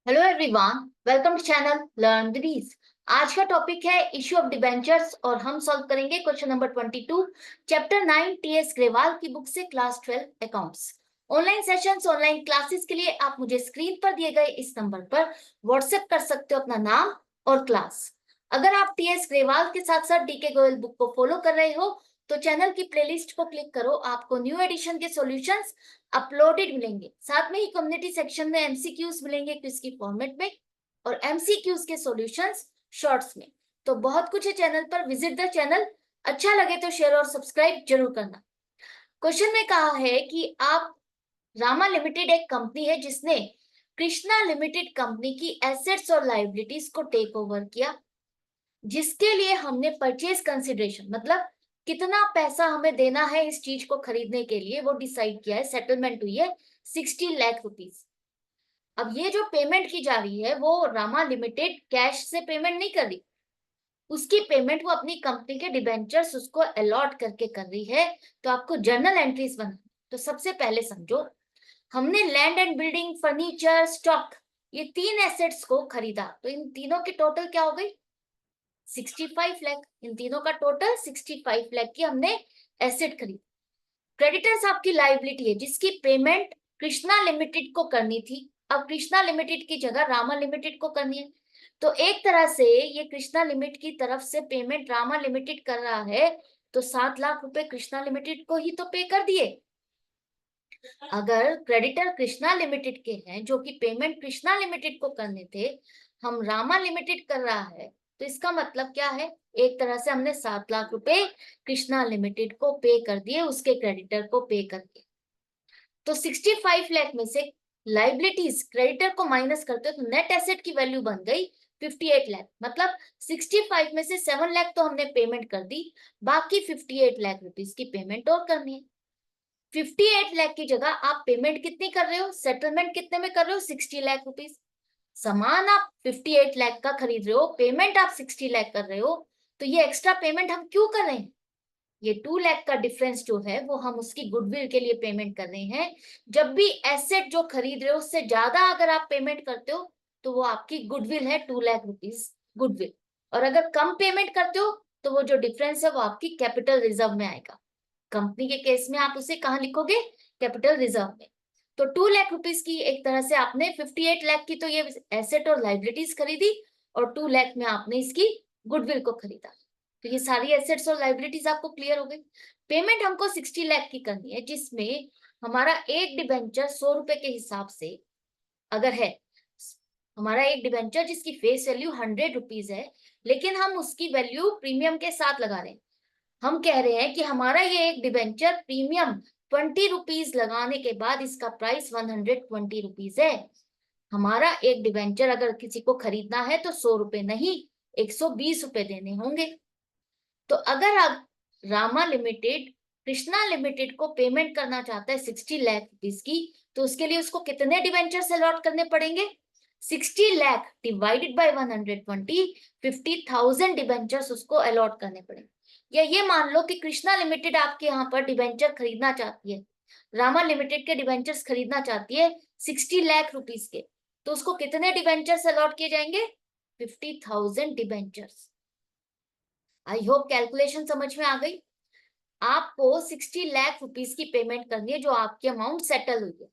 Hello everyone, welcome to channel learn with ease. आज का topic है इश्यू ऑफ डिबेंचर्स और हम सॉल्व करेंगे question number 22 chapter 9 TS Grewal की बुक से class 12 accounts. Online sessions online classes के लिए आप मुझे स्क्रीन पर दिए गए इस नंबर पर व्हाट्सएप कर सकते हो अपना नाम और क्लास। अगर आप टीएस ग्रेवाल के साथ साथ डीके गोयल बुक को फॉलो कर रहे हो तो चैनल की प्लेलिस्ट को क्लिक करो, आपको न्यू एडिशन के सॉल्यूशंस अपलोडेड मिलेंगे। साथ में ही कम्युनिटी सेक्शन में एमसीक्यूज मिलेंगे क्विज की फॉर्मेट में और एमसीक्यूज के सॉल्यूशंस शॉर्ट्स में। तो बहुत कुछ है चैनल पर, विजिट द चैनल। अच्छा लगे तो शेयर और सब्सक्राइब जरूर करना। क्वेश्चन में कहा है कि आप रामा लिमिटेड एक कंपनी है जिसने कृष्णा लिमिटेड कंपनी की एसेट्स और लाइबिलिटीज को टेक ओवर किया, जिसके लिए हमने परचेज कंसिडरेशन मतलब कितना पैसा हमें देना है इस चीज को खरीदने के लिए वो डिसाइड किया है। सेटलमेंट हुई है 60 लाख रुपीस। अब ये जो पेमेंट की जा रही है वो रामा लिमिटेड कैश से पेमेंट नहीं कर रही, उसकी पेमेंट वो अपनी कंपनी के डिबेंचर्स उसको अलॉट करके कर रही है। तो आपको जर्नल एंट्रीज बना। तो सबसे पहले समझो, हमने land and building, furniture, stock, ये तीन एसेट्स को खरीदा। तो इन तीनों की टोटल क्या हो गई? 65 लाख। इन तीनों का टोटल 65 लाख की हमने एसेट खरीदी। क्रेडिटर्स आपकी लाइबिलिटी है जिसकी पेमेंट कृष्णा लिमिटेड को करनी थी, अब कृष्णा लिमिटेड की जगह रामा लिमिटेड को करनी है। तो एक तरह से ये कृष्णा लिमिटेड की तरफ से पेमेंट रामा लिमिटेड कर रहा है, तो 7 लाख रुपए कृष्णा लिमिटेड को ही तो पे कर दिए। अगर क्रेडिटर कृष्णा लिमिटेड के हैं जो कि पेमेंट कृष्णा लिमिटेड को करने थे, हम रामा लिमिटेड कर रहा है, तो इसका मतलब क्या है? एक तरह से हमने 7 लाख रुपए कृष्णा लिमिटेड को पे कर दिए, उसके क्रेडिटर को पे करके। तो 65 लाख में से लाइबिलिटीज क्रेडिटर को माइनस करते तो नेट एसेट की वैल्यू बन गई 58 लाख। मतलब 65 में से 7 लाख तो हमने पेमेंट कर दी, बाकी 58 लाख रुपीस की पेमेंट और करनी है। 58 लाख की जगह आप पेमेंट कितनी कर रहे हो, सेटलमेंट कितने में कर रहे हो? 60 लाख रुपीस। सामान आप 58 लाख का खरीद रहे हो, पेमेंट आप 60 लाख कर रहे हो, तो ये एक्स्ट्रा पेमेंट हम क्यों कर रहे हैं? ये 2 लाख का डिफरेंस जो है वो हम उसकी गुडविल के लिए पेमेंट कर रहे हैं। जब भी एसेट जो खरीद रहे हो उससे ज्यादा अगर आप पेमेंट करते हो तो वो आपकी गुडविल है, 2 लाख रुपीस गुडविल। और अगर कम पेमेंट करते हो तो वो जो डिफरेंस है वो आपकी कैपिटल रिजर्व में आएगा। कंपनी के केस में आप उसे कहाँ लिखोगे? कैपिटल रिजर्व में। तो 2 लाख रुपीस की एक तरह से आपने 58 लाख की तो ये एसेट और लाइबिलिटीज खरीदी और 2 लाख में आपने इसकी गुडविल को खरीदा। तो ये सारी एसेट्स और लाइबिलिटीज आपको क्लियर हो गई। पेमेंट हमको 60 लाख की करनी है, जिसमें हमारा एक डिबेंचर 100 रुपए के हिसाब से अगर है, हमारा एक डिबेंचर जिसकी फेस वैल्यू 100 रुपीज है, लेकिन हम उसकी वैल्यू प्रीमियम के साथ लगा रहे हैं। हम कह रहे हैं कि हमारा ये एक डिबेंचर प्रीमियम 20 रुपीज लगाने के बाद इसका प्राइस 120 रुपीज है। हमारा एक डिबेंचर अगर किसी को खरीदना है तो 100 रुपए नहीं, 120 रुपए देने होंगे। तो अगर आप रामा लिमिटेड कृष्णा लिमिटेड को पेमेंट करना चाहता है 60 लाख रुपीस की, तो उसके लिए उसको कितने डिबेंचर्स अलॉट करने पड़ेंगे? 60 लाख डिवाइडेड बाय 120, 50,000 डिबेंचर्स उसको अलॉट करने पड़ेंगे। या ये मान लो कि कृष्णा लिमिटेड आपके यहाँ पर डिबेंचर खरीदना चाहती है, रामा लिमिटेड के डिबेंचर्स खरीदना चाहती है 60 लाख रुपीस के, तो उसको कितने डिबेंचर्स अलॉट किए जाएंगे? 50,000 डिबेंचर्स। आई होप कैलकुलेशन समझ में आ गई। आपको 60 लाख रुपीस की पेमेंट करनी है जो आपकी अमाउंट सेटल हुई है।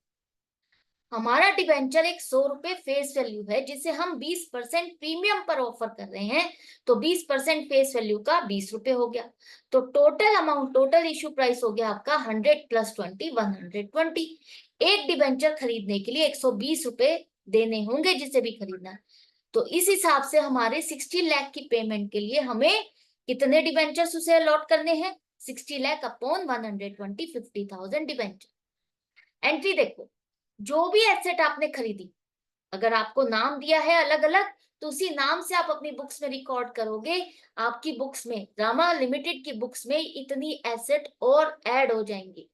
हमारा डिबेंचर एक 100 रुपए फेस वैल्यू है जिसे हम 20% प्रीमियम पर ऑफर कर रहे हैं, तो 20% फेस वैल्यू का 20 रुपए हो गया। तो total amount, total issue price हो गया आपका 100 प्लस 20, 120। एक डिबेंचर खरीदने के लिए 120 रुपए देने होंगे जिसे भी खरीदना है। तो इस हिसाब से हमारे 60 लाख की पेमेंट के लिए हमें कितने डिबेंचर्स उसे अलॉट करने हैं? 60 लाख अपॉन 120, 50,000 डिबेंचर। एंट्री देखो, जो भी एसेट आपने खरीदी, अगर आपको नाम दिया है अलग अलग तो उसी नाम से आप अपनी बुक्स में रिकॉर्ड करोगे। आपकी बुक्स में, रामा लिमिटेड की बुक्स में इतनी एसेट और ऐड हो जाएंगी।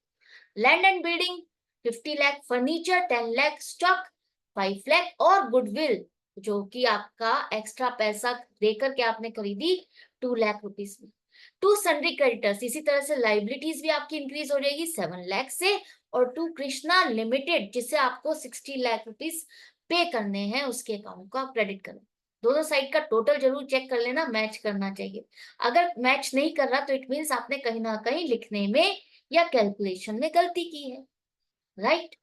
Land and building 50 lakh, furniture 10 lakh, stock 5 lakh और गुडविल जो कि आपका एक्स्ट्रा पैसा देकर के आपने खरीदी 2 लाख रुपीस में। टू सन्ड्री क्रेडिटर्स, इसी तरह से लाइबिलिटीज भी आपकी इंक्रीज हो जाएगी 7 लाख से, और टू कृष्णा लिमिटेड जिसे आपको 60 लाख रुपीस पे करने हैं उसके अकाउंट को आप क्रेडिट करो। दोनों साइड का टोटल जरूर चेक कर लेना, मैच करना चाहिए। अगर मैच नहीं कर रहा तो इट मीन्स आपने कहीं ना कहीं लिखने में या कैलकुलेशन में गलती की है, राइट।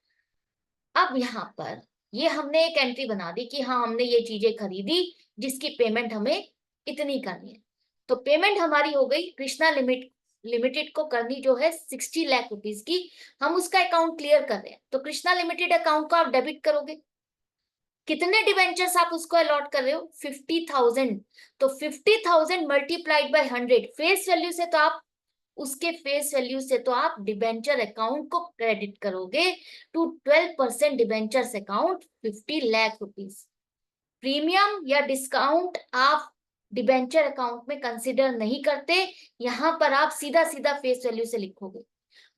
अब यहाँ पर ये हमने एक एंट्री बना दी कि हाँ हमने ये चीजें खरीदी जिसकी पेमेंट हमें इतनी करनी है। तो पेमेंट हमारी हो गई कृष्णा लिमिटेड को करनी जो है 60 लाख रुपीस की, हम उसका अकाउंट क्लियर कर रहे हैं। तो कृष्णा लिमिटेड अकाउंट को आप डेबिट करोगे। कितने डिवेंचर्स आप उसको अलॉट कर रहे हो? 50,000। तो 50,000 मल्टीप्लाइड बाय 100 फेस वैल्यू से, तो आप उसके फेस वैल्यू से तो आप डिबेंचर अकाउंट को क्रेडिट करोगे to 12% debentures account 50 lakh rupees. Premium या डिस्काउंट आप डिबेंचर अकाउंट में कंसिडर नहीं करते, यहां पर आप सीधा सीधा फेस वैल्यू से लिखोगे।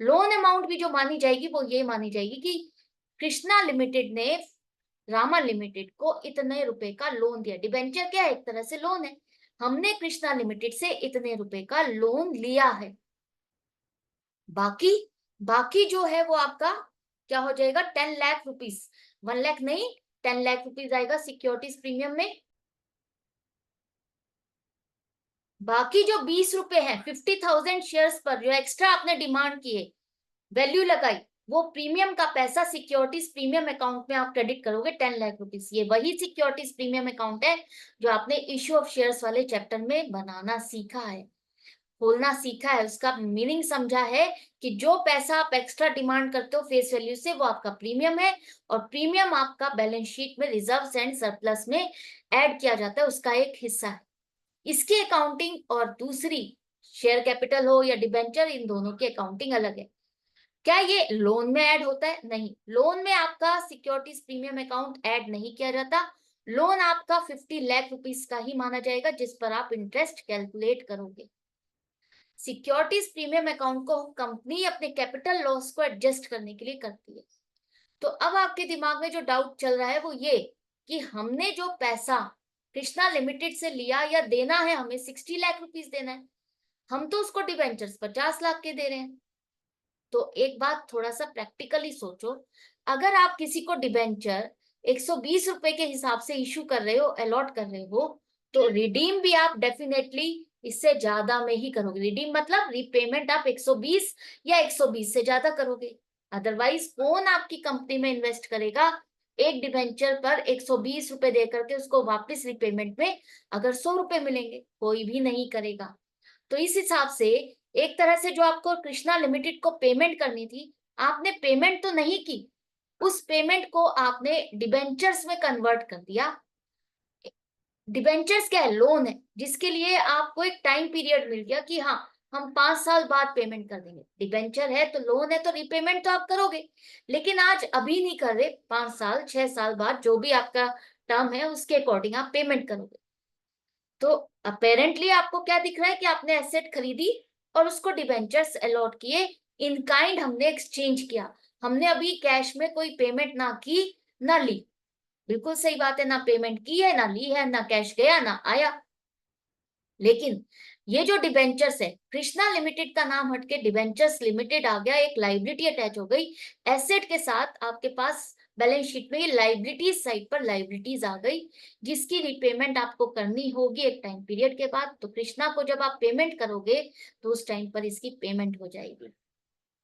लोन अमाउंट भी जो मानी जाएगी वो ये मानी जाएगी कि कृष्णा लिमिटेड ने रामा लिमिटेड को इतने रुपए का लोन दिया। डिबेंचर क्या है? एक तरह से लोन है। हमने कृष्णा लिमिटेड से इतने रुपए का लोन लिया है। बाकी बाकी जो है वो आपका क्या हो जाएगा? 10 लाख रुपीस, 1 लाख नहीं, 10 लाख रुपीस आएगा सिक्योरिटीज प्रीमियम में। बाकी जो 20 रुपए हैं 50,000 शेयर्स पर जो एक्स्ट्रा आपने डिमांड किए, वैल्यू लगाई, वो प्रीमियम का पैसा सिक्योरिटीज प्रीमियम अकाउंट में आप क्रेडिट करोगे 10 लाख रुपीस। ये वही सिक्योरिटीज प्रीमियम अकाउंट है जो आपने इश्यू ऑफ शेयर्स वाले चैप्टर में बनाना सीखा है, खोलना सीखा है। उसका मीनिंग समझा है कि जो पैसा आप एक्स्ट्रा डिमांड करते हो फेस वैल्यू से वो आपका प्रीमियम है, और प्रीमियम आपका बैलेंस शीट में रिजर्व्स एंड सरप्लस में ऐड किया जाता है, उसका एक हिस्सा है। इसकी अकाउंटिंग और दूसरी शेयर कैपिटल हो या डिबेंचर, इन दोनों की अकाउंटिंग अलग है। क्या ये लोन में ऐड होता है? नहीं, लोन में आपका सिक्योरिटीज प्रीमियम अकाउंट ऐड नहीं किया जाता। लोन आपका 50 लाख रुपीस का ही माना जाएगा जिस पर आप इंटरेस्ट कैलकुलेट करोगे। सिक्योरिटीज प्रीमियम अकाउंट को कंपनी अपने कैपिटल लॉस को एडजस्ट करने के लिए करती है। तो अब आपके दिमाग में जो डाउट चल रहा है वो ये कि हमने जो पैसा कृष्णा लिमिटेड से लिया या देना है, हमें 60 लाख रुपीस देना है, हम तो उसको डिबेंचर्स 50 लाख के दे रहे हैं। तो एक बात थोड़ा सा प्रैक्टिकली सोचो, अगर आप किसी को डिबेंचर 120 रुपए के हिसाब से इशू कर रहे हो, अलॉट कर रहे हो, तो रिडीम भी आप डेफिनेटली इससे ज्यादा में ही करोगे। रिडीम मतलब रिपेमेंट आप 120 या 120 से ज्यादा करोगे। अदरवाइज कौन आपकी कंपनी में इन्वेस्ट करेगा एक डिबेंचर पर 120 रुपए दे करके उसको वापस रिपेमेंट में अगर 100 रुपए मिलेंगे? कोई भी नहीं करेगा। तो इस हिसाब से एक तरह से जो आपको कृष्णा लिमिटेड को पेमेंट करनी थी, आपने पेमेंट तो नहीं की, उस पेमेंट को आपने डिबेंचर्स में कन्वर्ट कर दिया। डिबेंचर्स क्या है? लोन है जिसके लिए आपको एक टाइम पीरियड मिल गया कि हाँ हम 5 साल बाद पेमेंट कर देंगे। डिबेंचर है तो लोन है तो रिपेमेंट तो आप करोगे, लेकिन आज अभी नहीं कर रहे, 5 साल 6 साल बाद जो भी आपका टर्म है उसके अकॉर्डिंग आप पेमेंट करोगे। तो अपेरेंटली आपको क्या दिख रहा है कि आपने एसेट खरीदी और उसको डिबेंचर्स अलॉट किए, इन काइंड हमने एक्सचेंज किया। हमने अभी कैश में कोई पेमेंट ना की ना ली। बिल्कुल सही बात है, ना पेमेंट की है ना ली है, ना कैश गया ना आया। लेकिन ये जो डिबेंचर्स है, कृष्णा लिमिटेड का नाम हटके डिबेंचर्स लिमिटेड आ गया, एक लाइबिलिटी अटैच हो गई एसेट के साथ। आपके पास बैलेंस शीट में ये लाइबिलिटीज साइड पर लाइबिलिटीज आ गई जिसकी रिपेमेंट आपको करनी होगी एक टाइम पीरियड के बाद। तो कृष्णा को जब आप पेमेंट करोगे तो उस टाइम पर इसकी पेमेंट हो जाएगी,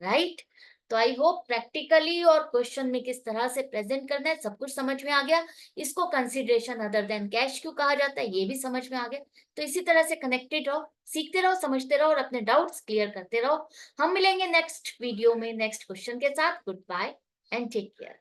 राइट। तो आई होप प्रैक्टिकली और क्वेश्चन में किस तरह से प्रेजेंट करना है सब कुछ समझ में आ गया। इसको कंसिडरेशन अदर देन कैश क्यों कहा जाता है ये भी समझ में आ गया। तो इसी तरह से कनेक्टेड रहो, सीखते रहो, समझते रहो और अपने डाउट्स क्लियर करते रहो। हम मिलेंगे नेक्स्ट वीडियो में नेक्स्ट क्वेश्चन के साथ। Goodbye and take care.